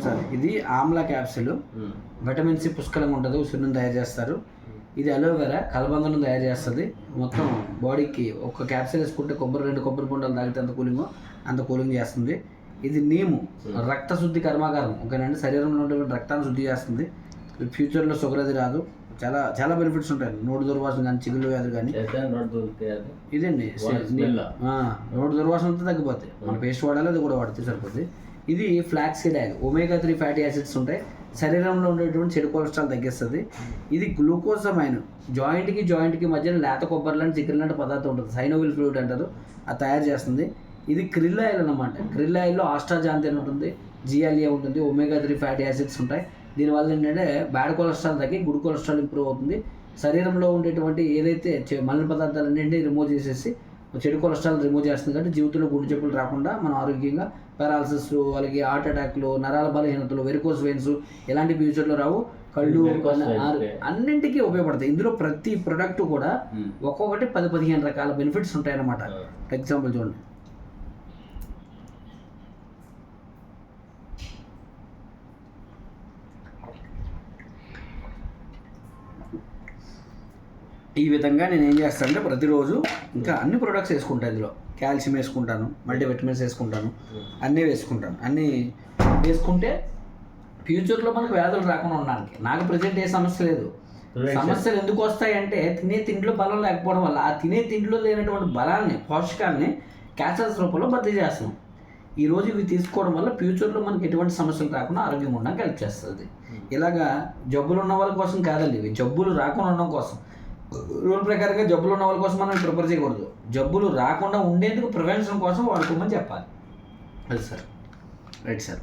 Sir ఇది Amla capsule, vitamin C పుష్కలంగా ఉంటుంది, ఉసిరిని తయారు చేస్తారు. ఇది అలోవెరా కలబందను తయారు చేస్తుంది. మొత్తం బాడీకి ఒక క్యాప్సిల్ వేసుకుంటే రెండు కొబ్బరి బొండాలు తాగితే అంత కూలింగ్ చేస్తుంది. ఇది నీము రక్త శుద్ధి కర్మాగారం, ఓకేనండి. శరీరంలో ఉండే రక్తాన్ని శుద్ధి చేస్తుంది. ఫ్యూచర్లో షుగర్ అది రాదు. చాలా చాలా బెనిఫిట్స్ ఉంటాయి. నోటి దుర్వాసన కానీ, చిగుళ్ళు వ్యాధులు కానీ. ఇదండి నోటి దుర్వాసన అంతా తగ్గిపోతాయి. మన పేస్ట్ వాడాలి, అది కూడా వాడితే సరిపోతుంది. ఇది flax seed oil, omega 3 fatty acids ఉంటాయి. శరీరంలో ఉండేటువంటి చెడు కొలెస్ట్రాల్ తగ్గిస్తుంది. ఇది గ్లూకోజమైన్, జాయింట్కి మధ్యన లేత కొబ్బరి లాంటి చికెన్ లాంటి పదార్థం ఉంటుంది, సైనోవిల్ ఫ్లూయిడ్ అంటారు, అది తయారు చేస్తుంది. ఇది క్రిల్ ఆయిల్ అనమాట. క్రిల్ ఆయిల్లో ఆస్ట్రాజాంతిన్ ఉంటుంది, జిఎల్ఏ ఉంటుంది, ఒమేగా 3 ఫ్యాటీ యాసిడ్స్ ఉంటాయి. దీనివల్ల ఏంటంటే బ్యాడ్ కొలెస్ట్రాల్ తగ్గి గుడ్ కొలెస్ట్రాల్ ఇంప్రూవ్ అవుతుంది. శరీరంలో ఉండేటువంటి ఏదైతే మలిన పదార్థాలన్నింటినీ రిమూవ్ చేసేసి చెడు కొలెస్ట్రాల్ రిమూవ్ చేస్తుంది. కాబట్టి జీవితంలో గుండె జబ్బులు రాకుండా మనం ఆరోగ్యంగా పారాలసిస్, అలాగే హార్ట్ అటాక్లు, నరాల బలహీనతలు, వెరికోస్ వెయిన్స్ ఇలాంటి ఫ్యూచర్లో రావు. కళ్ళు అన్నింటికీ ఉపయోగపడతాయి. ఇందులో ప్రతి ప్రొడక్ట్ కూడా ఒక్కొక్కటి 10-15 రకాల బెనిఫిట్స్ ఉంటాయన్నమాట. ఎగ్జాంపుల్ చూడండి. ఈ విధంగా నేను ఏం చేస్తానంటే ప్రతిరోజు ఇంకా అన్ని ప్రొడక్ట్స్ వేసుకుంటాను. ఇందులో కాల్షియం వేసుకుంటాను, మల్టీవిటమిన్స్ వేసుకుంటాను, అన్నీ వేసుకుంటే ఫ్యూచర్లో మనకు వ్యాధులు రాకుండా ఉండడానికి. నాకు ప్రజెంట్ ఏ సమస్య లేదు. సమస్యలు ఎందుకు వస్తాయంటే తినే తిండిలో బలం లేకపోవడం వల్ల. ఆ తినే తిండిలో లేనటువంటి బలాన్ని, పోషకాలని క్యాన్సర్స్ రూపంలో భర్తీ చేస్తున్నాం. ఈరోజు ఇవి తీసుకోవడం వల్ల ఫ్యూచర్లో మనకి ఎటువంటి సమస్యలు రాకుండా ఆరోగ్యంగా ఉండడానికి హెల్ప్ చేస్తుంది. ఇలాగా జబ్బులు ఉన్న వాళ్ళ కోసం కాదండి, ఇవి జబ్బులు రాకుండా ఉండడం కోసం. రూల్ ప్రకారంగా జబ్బులు ఉన్న వాళ్ళ కోసం మనం ప్రిపేర్ చేయకూడదు. జబ్బులు రాకుండా ఉండేందుకు ప్రివెన్షన్ కోసం వాడుకోమని చెప్పాలి. అది సార్, రైట్ సార్.